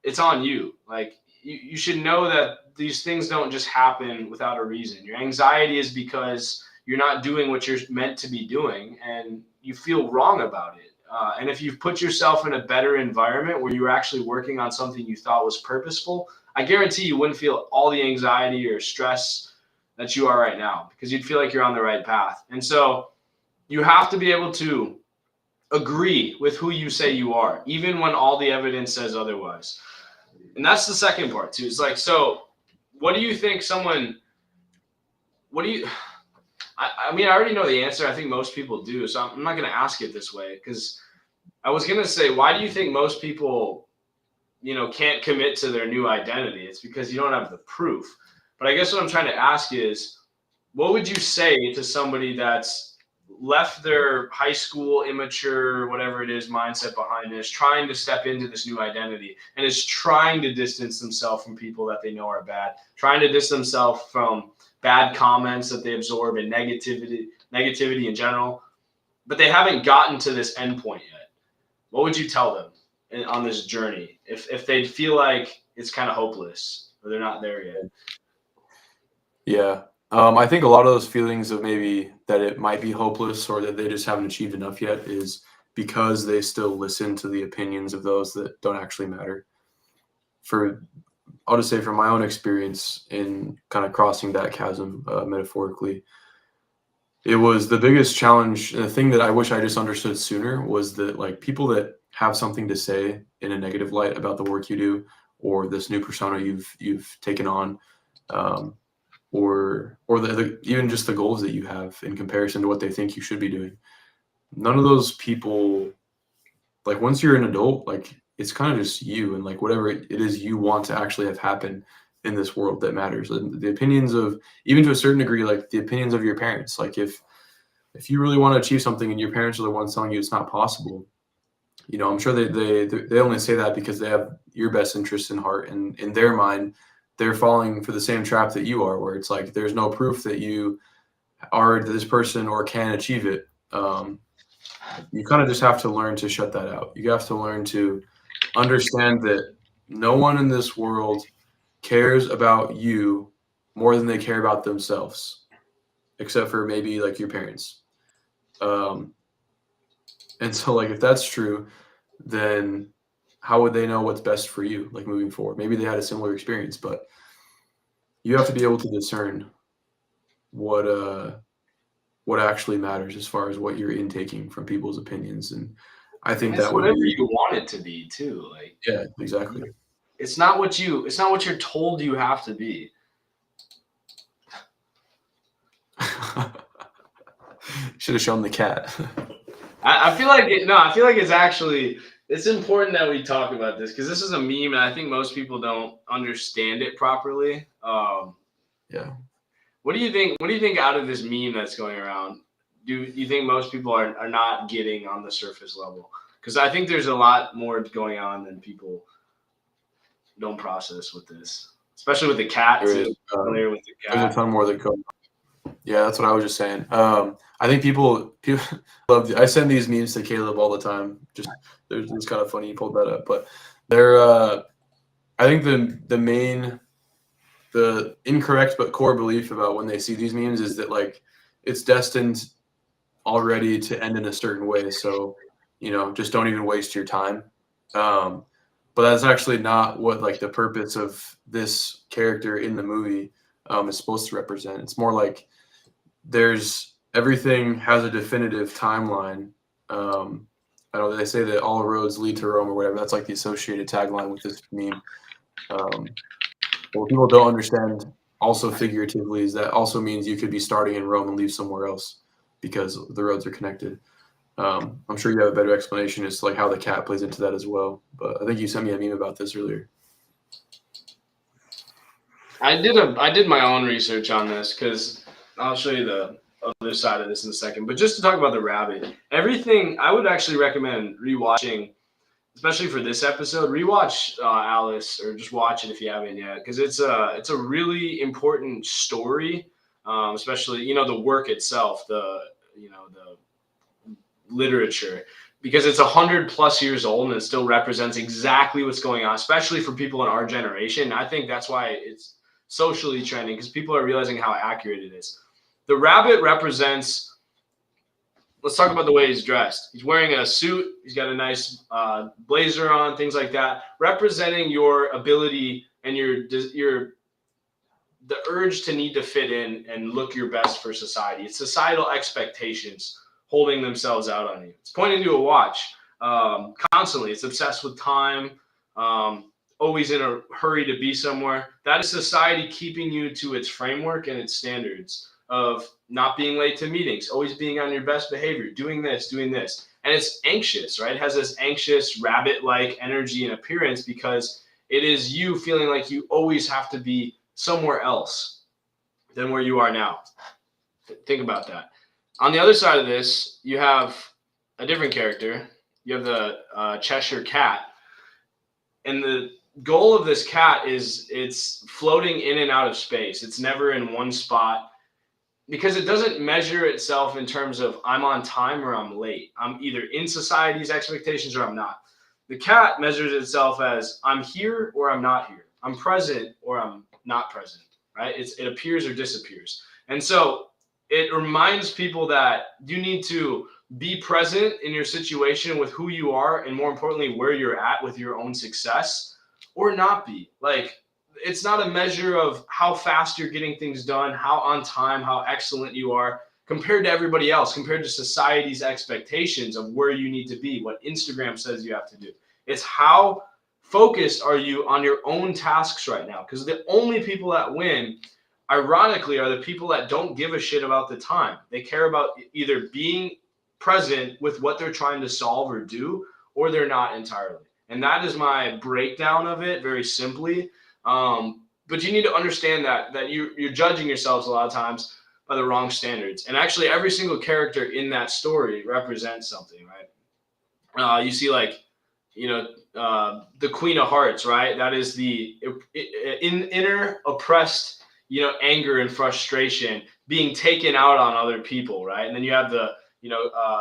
it's on you. Like you should know that these things don't just happen without a reason. Your anxiety is because you're not doing what you're meant to be doing and you feel wrong about it. And if you've put yourself in a better environment where you were actually working on something you thought was purposeful, I guarantee you wouldn't feel all the anxiety or stress that you are right now because you'd feel like you're on the right path. And so you have to be able to agree with who you say you are, even when all the evidence says otherwise. And that's the second part too. It's like, so what do you think I already know the answer. I think most people do. So I'm not going to ask it this way because I was going to say, why do you think most people, can't commit to their new identity? It's because you don't have the proof. But I guess what I'm trying to ask is, what would you say to somebody that's left their high school immature, whatever it is, mindset behind this, trying to step into this new identity and is trying to distance themselves from people that they know are bad, trying to distance themselves from bad comments that they absorb and negativity in general, but they haven't gotten to this endpoint yet? What would you tell them on this journey if they feel like it's kind of hopeless or they're not there yet? Yeah. I think a lot of those feelings of maybe that it might be hopeless or that they just haven't achieved enough yet is because they still listen to the opinions of those that don't actually matter. I'll just say from my own experience in kind of crossing that chasm, metaphorically, it was the biggest challenge. The thing that I wish I just understood sooner was that like people that have something to say in a negative light about the work you do or this new persona you've taken on, or even just the goals that you have in comparison to what they think you should be doing. None of those people, like once you're an adult, like it's kind of just you and like whatever it is you want to actually have happen in this world that matters. And the opinions of, even to a certain degree, like the opinions of your parents, like if you really want to achieve something and your parents are the ones telling you it's not possible, I'm sure they only say that because they have your best interests in heart, and in their mind, they're falling for the same trap that you are, where it's like there's no proof that you are this person or can achieve it. You kind of just have to learn to shut that out. You have to learn to understand that no one in this world cares about you more than they care about themselves, except for maybe like your parents. And so like if that's true, then how would they know what's best for you, like moving forward? Maybe they had a similar experience, but you have to be able to discern what actually matters as far as what you're intaking from people's opinions. And I think that's that would whatever be, you want it to be too. Like, yeah, exactly. it's not what you're told you have to be. Should have shown the cat. I feel like it's important that we talk about this because this is a meme and I think most people don't understand it properly. Yeah. What do you think out of this meme that's going around? Do you think most people are not getting on the surface level? Because I think there's a lot more going on than people don't process with this, especially with the cat. There is, Familiar with the cat. there's a ton more that go. Yeah, that's what I was just saying. I think people love. I send these memes to Caleb all the time. It's kind of funny you pulled that up, but I think the incorrect but core belief about when they see these memes is that like it's destined already to end in a certain way. So, just don't even waste your time. But that's actually not what like the purpose of this character in the movie is supposed to represent. It's more like everything has a definitive timeline. I know they say that all roads lead to Rome or whatever. That's like the associated tagline with this meme. What people don't understand also figuratively is that also means you could be starting in Rome and leave somewhere else because the roads are connected. I'm sure you have a better explanation as to like how the cat plays into that as well. But I think you sent me a meme about this earlier. I did my own research on this because I'll show you the other side of this in a second. But just to talk about the rabbit, everything I would actually recommend rewatching, especially for this episode. Rewatch Alice, or just watch it if you haven't yet, because it's a really important story, especially the work itself, the literature, because it's 100+ years old and it still represents exactly what's going on, especially for people in our generation. I think that's why it's socially trending, because people are realizing how accurate it is. The rabbit represents, let's talk about the way he's dressed. He's wearing a suit. He's got a nice blazer on, things like that, representing your ability and the urge to need to fit in and look your best for society. It's societal expectations holding themselves out on you. It's pointing to a watch constantly. It's obsessed with time, always in a hurry to be somewhere. That is society keeping you to its framework and its standards of not being late to meetings, always being on your best behavior, doing this. And it's anxious, right? It has this anxious rabbit-like energy and appearance because it is you feeling like you always have to be somewhere else than where you are now. Think about that. On the other side of this, you have a different character. You have the Cheshire Cat. And the goal of this cat is it's floating in and out of space. It's never in one spot because it doesn't measure itself in terms of I'm on time or I'm late. I'm either in society's expectations or I'm not. The cat measures itself as I'm here or I'm not here. I'm present or I'm not present, right? It appears or disappears. And so it reminds people that you need to be present in your situation with who you are, and more importantly, where you're at with your own success, or not be. Like, it's not a measure of how fast you're getting things done, how on time, how excellent you are compared to everybody else, compared to society's expectations of where you need to be, what Instagram says you have to do. It's how focused are you on your own tasks right now? Because the only people that win, ironically, are the people that don't give a shit about the time. They care about either being present with what they're trying to solve or do, or they're not entirely. And that is my breakdown of it, very simply. But you need to understand that you're judging yourselves a lot of times by the wrong standards. And actually, every single character in that story represents something, right? You see, like, the Queen of Hearts, right? That is the inner oppressed, anger and frustration being taken out on other people, right? And then you have the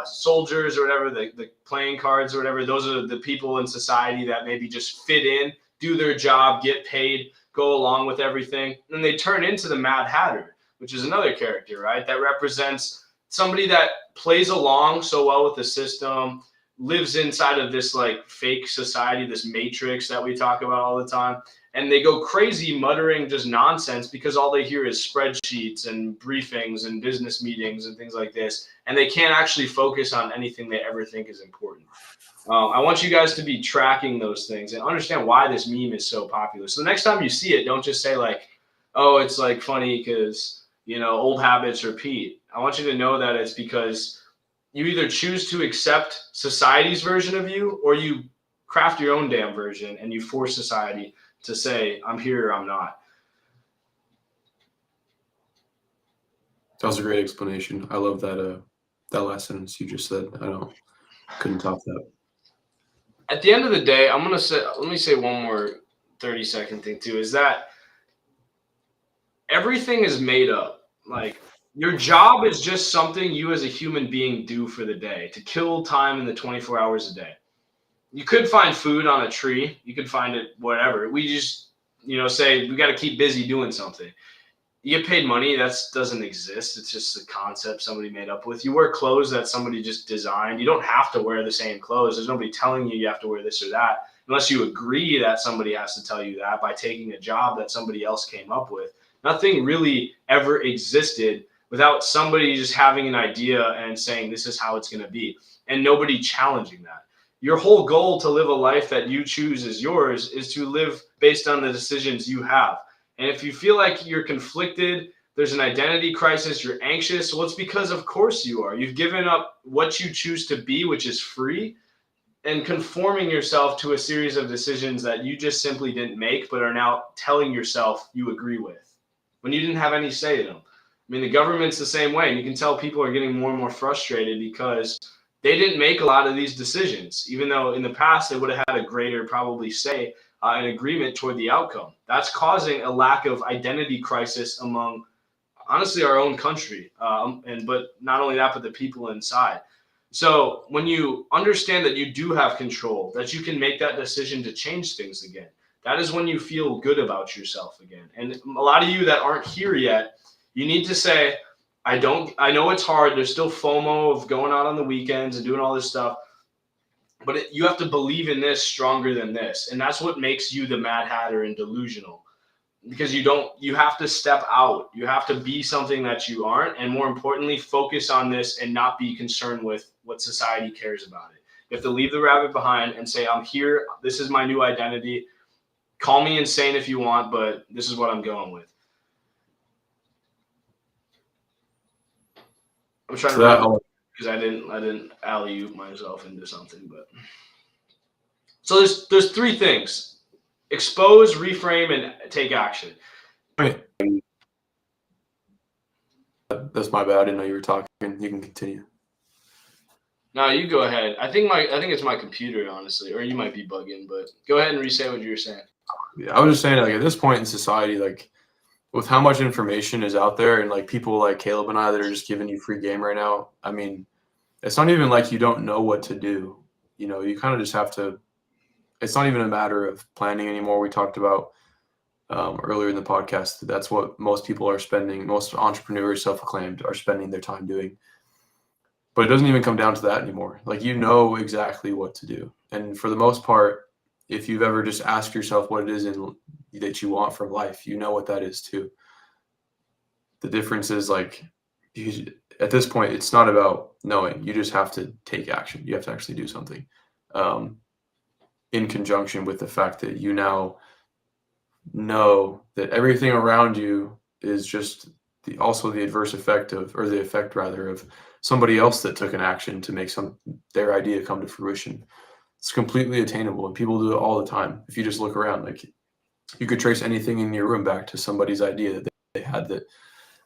soldiers or whatever, the playing cards or whatever. Those are the people in society that maybe just fit in, do their job, get paid, go along with everything. And they turn into the Mad Hatter, which is another character, right? That represents somebody that plays along so well with the system, lives inside of this like fake society, this matrix that we talk about all the time. And they go crazy muttering just nonsense because all they hear is spreadsheets and briefings and business meetings and things like this. And they can't actually focus on anything they ever think is important. I want you guys to be tracking those things and understand why this meme is so popular. So the next time you see it, don't just say like, oh, it's like funny because, old habits repeat. I want you to know that it's because you either choose to accept society's version of you, or you craft your own damn version and you force society to say, I'm here or I'm not. That was a great explanation. I love that last sentence you just said. Couldn't top that. At the end of the day, let me say one more 30-second thing too, is that everything is made up. Like, your job is just something you as a human being do for the day to kill time in the 24 hours a day. You could find food on a tree. You could find it whatever. We just, say we got to keep busy doing something. you get paid money. That doesn't exist. It's just a concept somebody made up with. You wear clothes that somebody just designed. You don't have to wear the same clothes. There's nobody telling you have to wear this or that, unless you agree that somebody has to tell you that by taking a job that somebody else came up with. Nothing really ever existed without somebody just having an idea and saying this is how it's going to be, and nobody challenging that. Your whole goal to live a life that you choose as yours is to live based on the decisions you have. And if you feel like you're conflicted, there's an identity crisis, you're anxious, well, it's because of course you are. You've given up what you choose to be, which is free, and conforming yourself to a series of decisions that you just simply didn't make, but are now telling yourself you agree with when you didn't have any say in them. I mean, the government's the same way. And you can tell people are getting more and more frustrated because they didn't make a lot of these decisions, even though in the past they would have had a greater probably say an agreement toward the outcome. That's causing a lack of identity crisis among, honestly, our own country. But not only that, but the people inside. So when you understand that you do have control, that you can make that decision to change things again, that is when you feel good about yourself again. And a lot of you that aren't here yet, you need to say, I know it's hard. There's still FOMO of going out on the weekends and doing all this stuff. But you have to believe in this stronger than this. And that's what makes you the Mad Hatter and delusional. Because you have to step out. You have to be something that you aren't. And more importantly, focus on this and not be concerned with what society cares about it. You have to leave the rabbit behind and say, I'm here. This is my new identity. Call me insane if you want, but this is what I'm going with. I'm trying to remember because I didn't alley-oop myself into something, but so there's three things: expose, reframe, and take action. Wait. That's my bad. I didn't know you were talking. You can continue. No, you go ahead. I think it's my computer, honestly, or you might be bugging, but go ahead and re-say what you were saying. Yeah, I was just saying, like, at this point in society, like, with how much information is out there and like people like Caleb and I that are just giving you free game right now, I mean, it's not even like you don't know what to do. You know, you kind of just have to. It's not even a matter of planning anymore. We talked about earlier in the podcast. That's what most people are spending. Most entrepreneurs, self-acclaimed, are spending their time doing. But it doesn't even come down to that anymore. Like, you know exactly what to do. And for the most part, if you've ever just asked yourself what it is that you want from life, you know what that is too. The difference is, like, at this point, it's not about knowing. You just have to take action. You have to actually do something in conjunction with the fact that you now know that everything around you is just also the adverse effect of, or the effect rather, of somebody else that took an action to make their idea come to fruition. It's completely attainable, and people do it all the time. If you just look around, like, you could trace anything in your room back to somebody's idea that they had that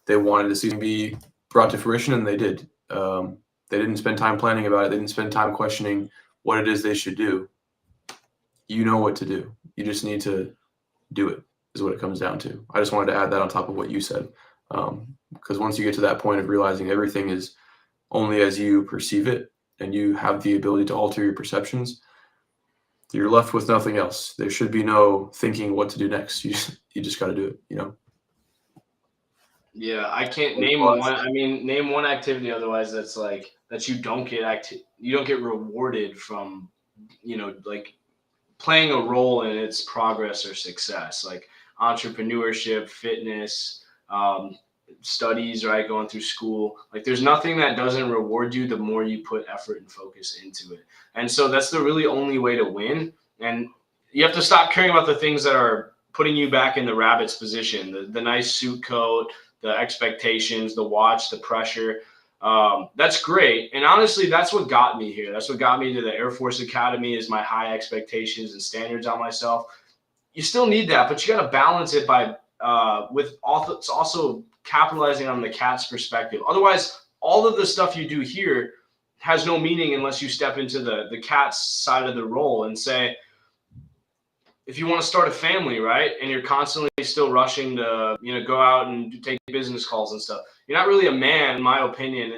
they wanted to see be brought to fruition, and they did. They didn't spend time planning about it. They didn't spend time questioning what it is they should do. You know what to do. You just need to do it, is what it comes down to. I just wanted to add that on top of what you said. Because once you get to that point of realizing everything is only as you perceive it, and you have the ability to alter your perceptions, you're left with nothing else. There should be no thinking what to do next. You just got to do it, you know? Yeah, I can't name one. I mean, name one activity otherwise that's like that you don't get rewarded from, like playing a role in its progress or success, like entrepreneurship, fitness, studies, right? Going through school. Like, there's nothing that doesn't reward you the more you put effort and focus into it. And so that's the really only way to win. And you have to stop caring about the things that are putting you back in the rabbit's position, the nice suit coat, the expectations, the watch, the pressure. That's great. And honestly, that's what got me here. That's what got me to the Air Force Academy, is my high expectations and standards on myself. You still need that, but you got to balance it by it's also capitalizing on the cat's perspective. Otherwise, all of the stuff you do here has no meaning unless you step into the cat's side of the role and say, if you want to start a family, right, and you're constantly still rushing to, go out and take business calls and stuff, you're not really a man, in my opinion,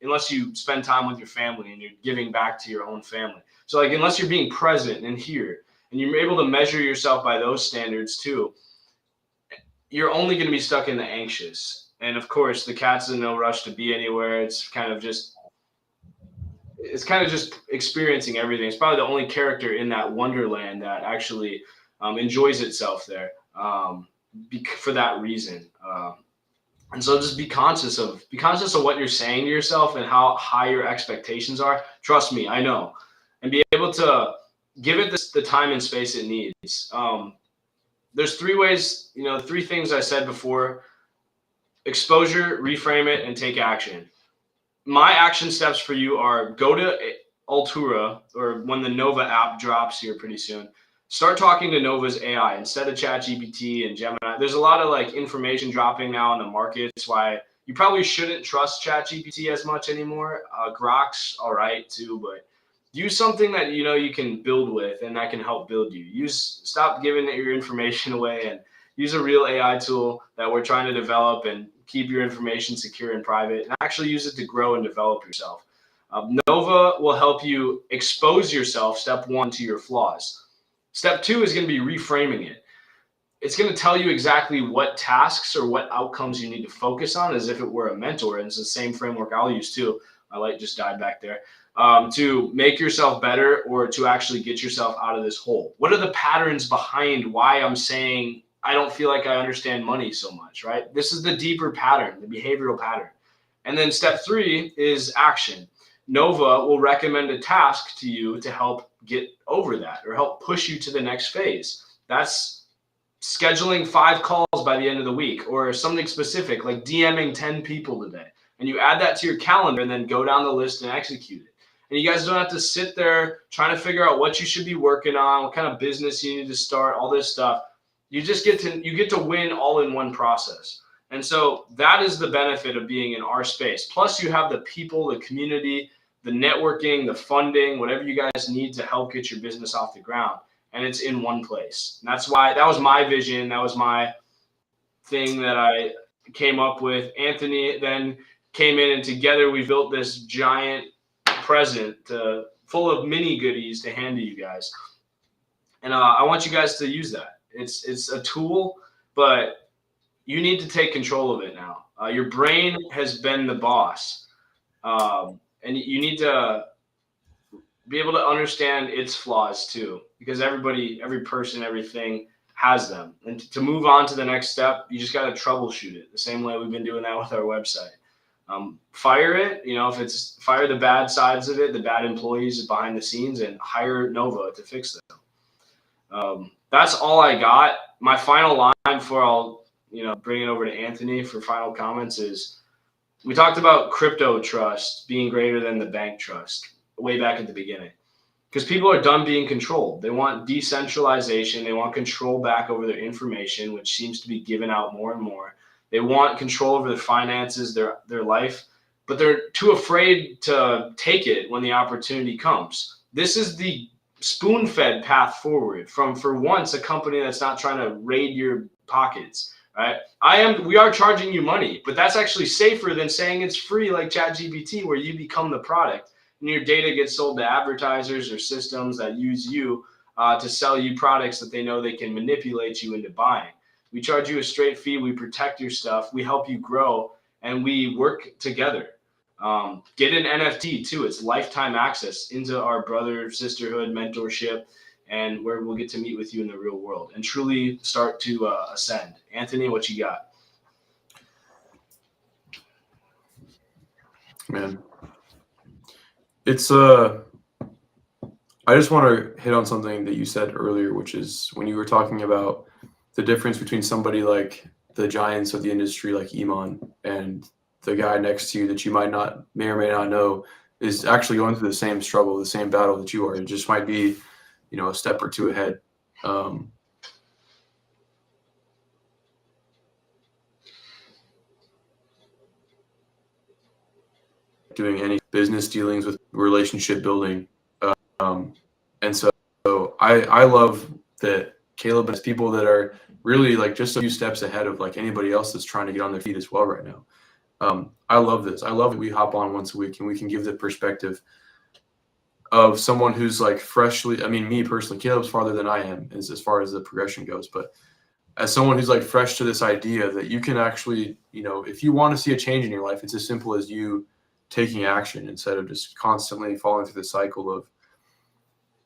unless you spend time with your family and you're giving back to your own family. So, like, unless you're being present and here, and you're able to measure yourself by those standards too, you're only going to be stuck in the anxious. And of course, the cat's in no rush to be anywhere. It's kind of just experiencing everything. It's probably the only character in that wonderland that actually enjoys itself there for that reason. And so just be conscious of what you're saying to yourself and how high your expectations are. Trust me, I know. And be able to give it the time and space it needs. There's three ways, three things I said before: exposure, reframe it, and take action. My action steps for you are go to Altura, or when the Nova app drops here pretty soon, start talking to Nova's AI instead of ChatGPT and Gemini. There's a lot of information dropping now in the market. That's why you probably shouldn't trust ChatGPT as much anymore. Grok's all right too, but use something that you can build with and that can help build you. Stop giving your information away and use a real AI tool that we're trying to develop and keep your information secure and private, and actually use it to grow and develop yourself. Nova will help you expose yourself, step one, to your flaws. Step two is going to be reframing it. It's going to tell you exactly what tasks or what outcomes you need to focus on as if it were a mentor. And it's the same framework I'll use too. My light just died back there. To make yourself better or to actually get yourself out of this hole. What are the patterns behind why I'm saying I don't feel like I understand money so much, right? This is the deeper pattern, the behavioral pattern. And then step three is action. Nova will recommend a task to you to help get over that or help push you to the next phase. That's scheduling 5 calls by the end of the week, or something specific like DMing 10 people today. And you add that to your calendar and then go down the list and execute it. And you guys don't have to sit there trying to figure out what you should be working on, what kind of business you need to start, all this stuff. You just get to win all in one process. And so that is the benefit of being in our space. Plus you have the people, the community, the networking, the funding, whatever you guys need to help get your business off the ground. And it's in one place. And that's why that was my vision. That was my thing that I came up with. Anthony then came in, and together we built this giant present full of mini goodies to hand to you guys. And I want you guys to use that. It's a tool, but you need to take control of it now. Your brain has been the boss, and you need to be able to understand its flaws too, because every person, everything has them. And to move on to the next step, you just got to troubleshoot it the same way we've been doing that with our website. Fire it, if it's fire the bad sides of it, the bad employees behind the scenes, and hire Nova to fix them. That's all I got. My final line before I'll, bring it over to Anthony for final comments is, we talked about crypto trust being greater than the bank trust way back at the beginning, because people are done being controlled. They want decentralization. They want control back over their information, which seems to be given out more and more. They want control over their finances, their life, but they're too afraid to take it when the opportunity comes. This is the spoon-fed path forward from, for once, a company that's not trying to raid your pockets, right? We are charging you money, but that's actually safer than saying it's free like ChatGPT, where you become the product and your data gets sold to advertisers or systems that use you to sell you products that they know they can manipulate you into buying. We charge you a straight fee. We protect your stuff. We help you grow, and we work together. Get an NFT too. It's lifetime access into our brother sisterhood mentorship, and where we'll get to meet with you in the real world and truly start to ascend. Anthony, what you got? Man, it's I just want to hit on something that you said earlier, which is when you were talking about the difference between somebody like the giants of the industry, like Iman, and the guy next to you that you may or may not know is actually going through the same struggle, the same battle that you are. It just might be, a step or two ahead. Doing any business dealings with relationship building. And so I love that Caleb has people that are really just a few steps ahead of anybody else that's trying to get on their feet as well right now. I love this. I love that we hop on once a week and we can give the perspective of someone who's freshly, me personally, Caleb's farther than I am as far as the progression goes, but as someone who's like fresh to this idea that you can actually, if you want to see a change in your life, it's as simple as you taking action instead of just constantly falling through the cycle of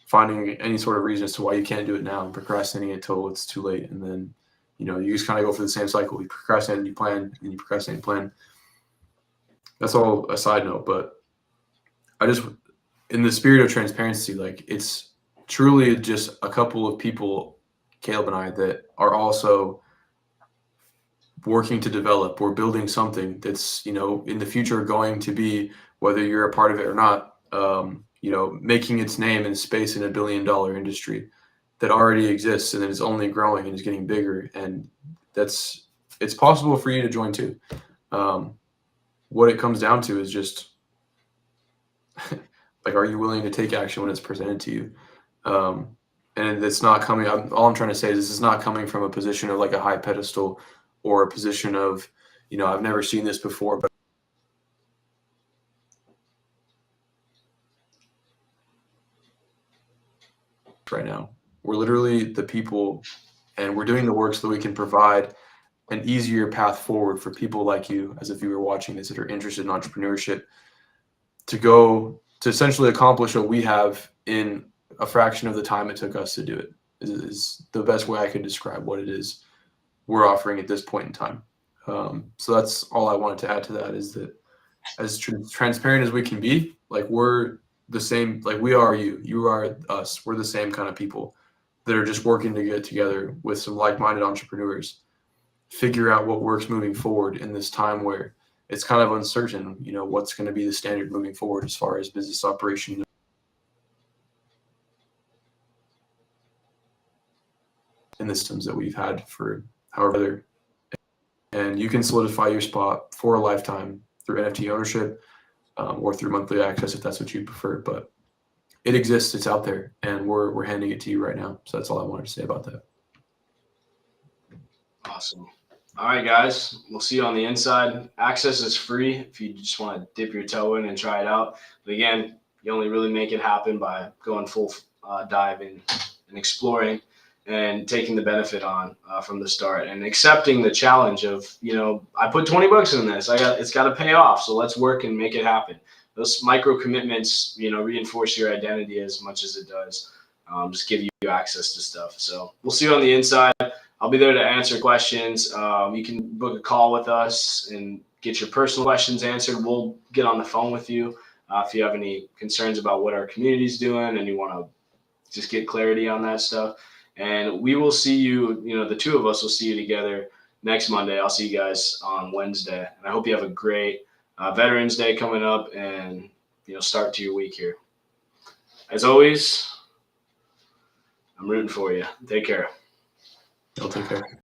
finding any sort of reason as to why you can't do it now and procrastinating until it's too late. And then, you just kind of go through the same cycle. You procrastinate, you plan, and you procrastinate and plan. That's all a side note, but I just, in the spirit of transparency, like it's truly just a couple of people, Caleb and I, that are also working to develop or building something that's, in the future going to be, whether you're a part of it or not, making its name and space in $1 billion industry that already exists and is only growing and is getting bigger. And it's possible for you to join too. What it comes down to is just like, are you willing to take action when it's presented to you? And it's not coming, all I'm trying to say is this is not coming from a position of like a high pedestal or a position of, I've never seen this before, but right now, we're literally the people, and we're doing the work so that we can provide an easier path forward for people like you, as if you were watching this, that are interested in entrepreneurship, to go to essentially accomplish what we have in a fraction of the time it took us to do it. Is the best way I could describe what it is we're offering at this point in time. So that's all I wanted to add to that, is that as transparent as we can be, like we're the same, like we are you are us. We're the same kind of people that are just working to get together with some like-minded entrepreneurs, figure out what works moving forward in this time where it's kind of uncertain, what's going to be the standard moving forward as far as business operation and the systems that we've had for however. And you can solidify your spot for a lifetime through NFT ownership, or through monthly access if that's what you prefer. But it exists, it's out there, and we're handing it to you right now. So that's all I wanted to say about that. Awesome. All right, guys, we'll see you on the inside. Access is free if you just want to dip your toe in and try it out. But again, you only really make it happen by going full dive in and exploring and taking the benefit on from the start and accepting the challenge of, I put $20 in this. It's got to pay off. So let's work and make it happen. Those micro commitments, reinforce your identity as much as it does just give you access to stuff. So we'll see you on the inside. I'll be there to answer questions. You can book a call with us and get your personal questions answered. We'll get on the phone with you if you have any concerns about what our community is doing and you want to just get clarity on that stuff. And we will see you, the two of us will see you together next Monday. I'll see you guys on Wednesday. And I hope you have a great Veterans Day coming up and, start to your week here. As always, I'm rooting for you. Take care. I'll take care.